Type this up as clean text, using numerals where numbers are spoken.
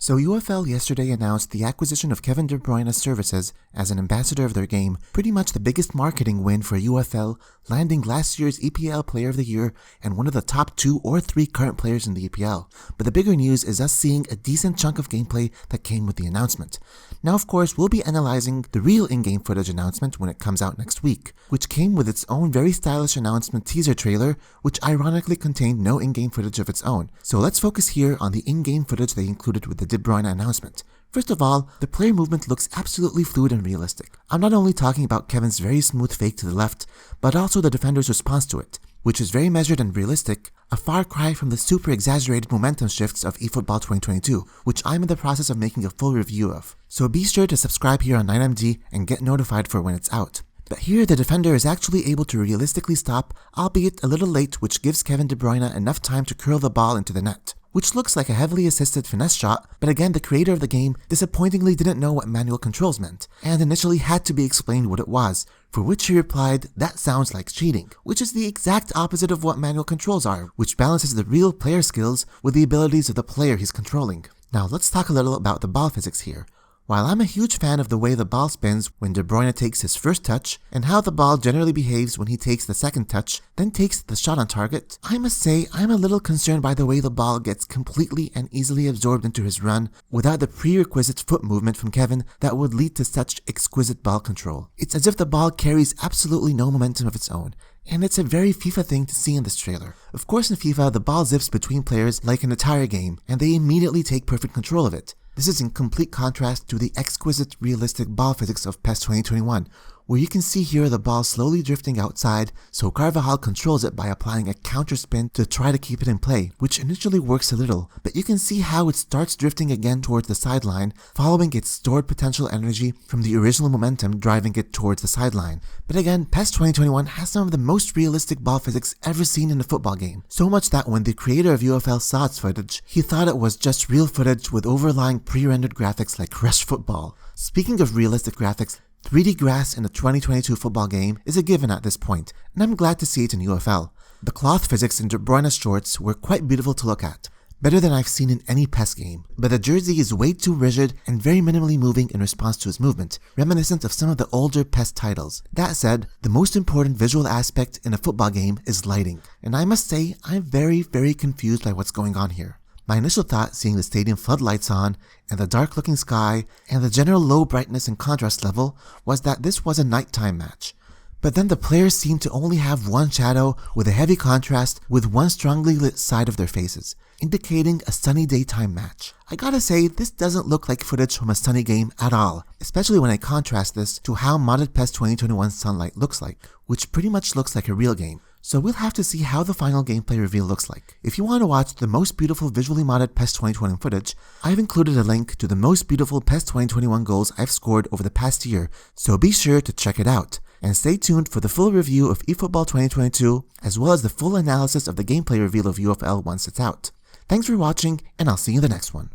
So UFL yesterday announced the acquisition of Kevin De Bruyne's services as an ambassador of their game, pretty much the biggest marketing win for UFL, landing last year's EPL Player of the Year and one of the top 2 or 3 current players in the EPL. But the bigger news is us seeing a decent chunk of gameplay that came with the announcement. Now of course we'll be analyzing the real in-game footage announcement when it comes out next week, which came with its own very stylish announcement teaser trailer, which ironically contained no in-game footage of its own. So let's focus here on the in-game footage they included with the De Bruyne announcement. First of all, the player movement looks absolutely fluid and realistic. I'm not only talking about Kevin's very smooth fake to the left, but also the defender's response to it, which is very measured and realistic, a far cry from the super exaggerated momentum shifts of eFootball 2022, which I'm in the process of making a full review of. So be sure to subscribe here on KnightMD and get notified for when it's out. But here the defender is actually able to realistically stop, albeit a little late, which gives Kevin De Bruyne enough time to curl the ball into the net, which looks like a heavily assisted finesse shot, but again the creator of the game disappointingly didn't know what manual controls meant, and initially had to be explained what it was, for which he replied, "That sounds like cheating," which is the exact opposite of what manual controls are, which balances the real player skills with the abilities of the player he's controlling. Now let's talk a little about the ball physics here. While I'm a huge fan of the way the ball spins when De Bruyne takes his first touch, and how the ball generally behaves when he takes the second touch, then takes the shot on target, I must say I'm a little concerned by the way the ball gets completely and easily absorbed into his run without the prerequisite foot movement from Kevin that would lead to such exquisite ball control. It's as if the ball carries absolutely no momentum of its own. And it's a very FIFA thing to see in this trailer. Of course in FIFA, the ball zips between players like an entire game, and they immediately take perfect control of it. This is in complete contrast to the exquisite realistic ball physics of PES 2021, where you can see here the ball slowly drifting outside, so Carvajal controls it by applying a counter spin to try to keep it in play, which initially works a little, but you can see how it starts drifting again towards the sideline, following its stored potential energy from the original momentum driving it towards the sideline. But again, PES 2021 has some of the most realistic ball physics ever seen in a football game, so much that when the creator of UFL saw its footage, he thought it was just real footage with overlying pre-rendered graphics like Rush Football. Speaking of realistic graphics, 3D grass in a 2022 football game is a given at this point, and I'm glad to see it in UFL. The cloth physics in De Bruyne's shorts were quite beautiful to look at, better than I've seen in any PES game, but the jersey is way too rigid and very minimally moving in response to his movement, reminiscent of some of the older PES titles. That said, the most important visual aspect in a football game is lighting, and I must say I'm very confused by what's going on here. My initial thought seeing the stadium floodlights on, and the dark looking sky, and the general low brightness and contrast level was that this was a nighttime match. But then the players seemed to only have one shadow with a heavy contrast with one strongly lit side of their faces, indicating a sunny daytime match. I gotta say, this doesn't look like footage from a sunny game at all, especially when I contrast this to how modded PES 2021 sunlight looks like, which pretty much looks like a real game. So we'll have to see how the final gameplay reveal looks like. If you want to watch the most beautiful visually modded PES 2021 footage, I've included a link to the most beautiful PES 2021 goals I've scored over the past year, so be sure to check it out. And stay tuned for the full review of eFootball 2022, as well as the full analysis of the gameplay reveal of UFL once it's out. Thanks for watching, and I'll see you in the next one.